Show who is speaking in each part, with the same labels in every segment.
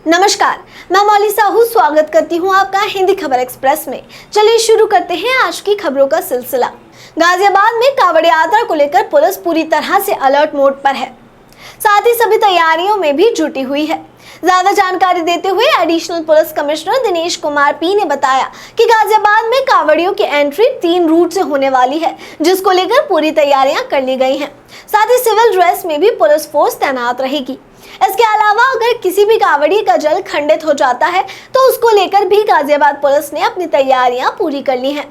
Speaker 1: नमस्कार, मैं मौली साहू स्वागत करती हूँ आपका हिंदी खबर एक्सप्रेस में। चलिए शुरू करते हैं आज की खबरों का सिलसिला। गाजियाबाद में कांवड़ यात्रा को लेकर पुलिस पूरी तरह से अलर्ट मोड पर है, साथ ही सभी तैयारियों में भी जुटी हुई है। ज्यादा जानकारी देते हुए additional police commissioner Dinesh Kumar P ने बताया कि गाजियाबाद में कांवड़ियों की एंट्री 3 रूट से होने वाली है, जिसको लेकर पूरी तैयारियां कर ली गई हैं। साथ ही सिविल ड्रेस में भी पुलिस फोर्स तैनात रहेगी। इसके अलावा अगर किसी भी कांवड़ी का जल खंडित हो जाता है तो उसको लेकर भी गाजियाबाद पुलिस ने अपनी तैयारियां पूरी कर ली हैं।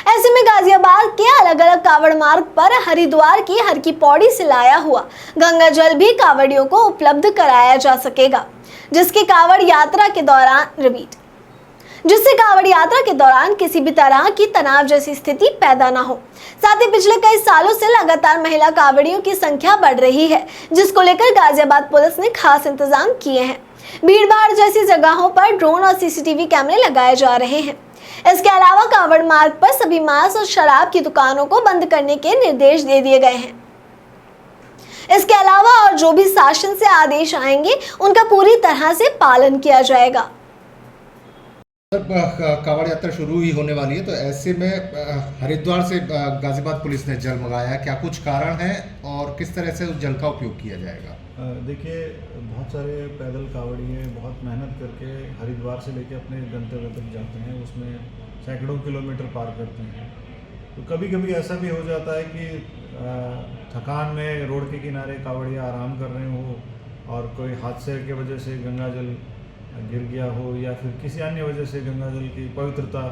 Speaker 1: ऐसे में गाजियाबाद के अलग अलग कांवड़ मार्ग पर हरिद्वार की हर की पौड़ी से लाया हुआ गंगा जल भी कांवड़ियों को उपलब्ध कराया जा सकेगा, जिससे कांवड़ यात्रा के दौरान किसी भी तरह की तनाव जैसी स्थिति पैदा ना हो। साथ ही पिछले कई सालों से लगातार महिला कांवड़ियों की संख्या बढ़ रही है, जिसको लेकर गाजियाबाद पुलिस ने खास इंतजाम किए हैं। भीड़ भाड़ जैसी जगहों पर ड्रोन और सीसीटीवी कैमरे लगाए जा रहे हैं। इसके अलावा कांवड़ मार्ग पर सभी मांस और शराब की दुकानों को बंद करने के निर्देश दे दिए गए हैं। इसके अलावा और जो भी शासन से आदेश आएंगे उनका पूरी तरह से पालन किया जाएगा।
Speaker 2: कांवड़ यात्रा शुरू ही होने वाली है, तो ऐसे में हरिद्वार से गाजियाबाद पुलिस ने जल मंगाया है। क्या कुछ कारण है और किस तरह से उस जल का उपयोग किया जाएगा?
Speaker 3: देखिए, बहुत सारे पैदल कांवड़िए बहुत मेहनत करके हरिद्वार से लेके अपने गंतव्य तक जाते हैं, उसमें सैकड़ों किलोमीटर पार करते हैं। तो कभी कभी ऐसा भी हो जाता है कि थकान में रोड के किनारे कांवड़िया आराम कर रहे हो और कोई हादसे की वजह से गंगा जल गिर गया हो या फिर किसी अन्य वजह से गंगा जल की पवित्रता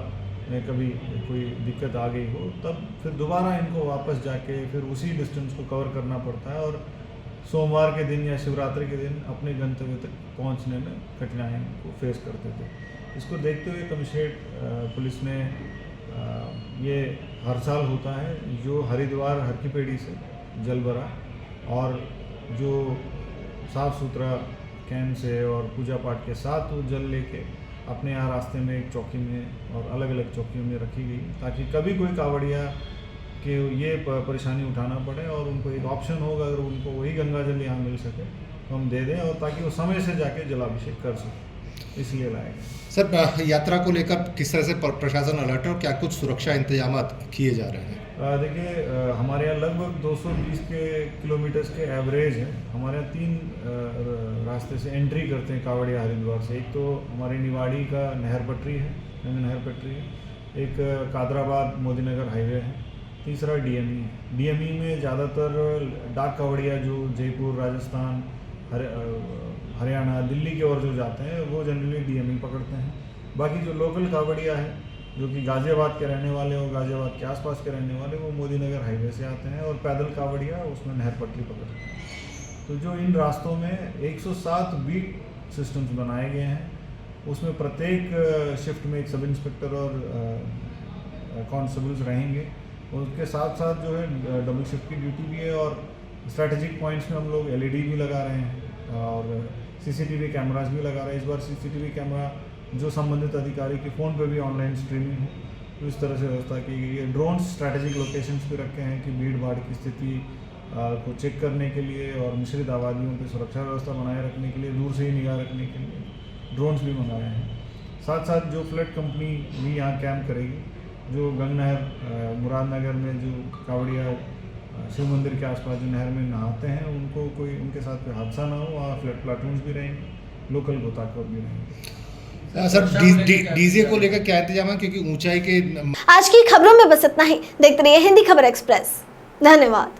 Speaker 3: में कभी कोई दिक्कत आ गई हो, तब फिर दोबारा इनको वापस जाके फिर उसी डिस्टेंस को कवर करना पड़ता है और सोमवार के दिन या शिवरात्रि के दिन अपने गंतव्य तक पहुंचने में कठिनाइयों को फेस करते थे। इसको देखते हुए कमिश्नरेट पुलिस ने ये हर साल होता है, जो हरिद्वार हर की पेड़ी से जल भरा और जो साफ़ सुथरा कैन से और पूजा पाठ के साथ वो जल लेके अपने यहाँ रास्ते में एक चौकी में और अलग अलग चौकियों में रखी गई, ताकि कभी कोई कांवड़िया के ये परेशानी उठाना पड़े और उनको एक ऑप्शन होगा, अगर उनको वही गंगा जल यहाँ मिल सके तो हम दे दें और ताकि वो समय से जाके जलाभिषेक कर सकें, इसलिए लाए गए।
Speaker 2: सर, यात्रा को लेकर किस तरह से प्रशासन अलर्ट है और क्या कुछ सुरक्षा इंतजाम किए जा रहे हैं?
Speaker 3: देखिए, हमारे यहाँ लगभग 220 किलोमीटर्स के एवरेज है। हमारे यहाँ 3 रास्ते से एंट्री करते हैं कांवड़िया हरिद्वार से। एक तो हमारी निवाड़ी का नहर पटरी है, नहर पटरी है, एक कादराबाद मोदीनगर हाईवे है, तीसरा डीएमई है। डीएमई में ज़्यादातर डाक कांवड़िया जो जयपुर, राजस्थान, हरियाणा, दिल्ली की ओर जो जाते हैं वो जनरली डीएमई पकड़ते हैं। बाकी जो लोकल कांवड़िया है जो कि गाजियाबाद के रहने वाले और गाजियाबाद के आसपास के रहने वाले, वो मोदीनगर हाईवे से आते हैं और पैदल कांवड़िया उसमें नहर पटरी पकड़ते हैं। तो जो इन रास्तों में 107 बीट सिस्टम्स बनाए गए हैं, उसमें प्रत्येक शिफ्ट में एक सब इंस्पेक्टर और कांस्टेबल्स रहेंगे। उसके साथ साथ जो है डबल शिफ्ट की ड्यूटी भी है और स्ट्रैटेजिक पॉइंट्स में हम लोग LED भी लगा रहे हैं और CCTV कैमराज भी लगा रहे हैं। इस बार CCTV कैमरा जो संबंधित अधिकारी के फ़ोन पे भी ऑनलाइन स्ट्रीमिंग हो, तो इस तरह से व्यवस्था की गई है। ड्रोन स्ट्रैटेजिक लोकेशंस पे रखे हैं कि भीड़ भाड़ की स्थिति को चेक करने के लिए और मिश्रित आबादियों पे सुरक्षा व्यवस्था बनाए रखने के लिए, दूर से ही निगाह रखने के लिए ड्रोन्स भी मंगाए हैं। साथ साथ जो फ्लड कंपनी भी यहाँ कैंप करेगी, जो गंगनहर मुरादनगर में जो कांवड़िया शिव मंदिर के आसपास जो नहर में नहाते हैं, उनको कोई उनके साथ कोई हादसा ना हो, वहाँ फ्लड प्लाटून्स भी रहेंगे, लोकल गोताखोर भी रहेंगे।
Speaker 2: सर, डीजे को लेकर क्या इंतजाम है, क्योंकि ऊंचाई के।
Speaker 1: आज की खबरों में बस इतना ही। देखते रहिए हिंदी खबर एक्सप्रेस। धन्यवाद।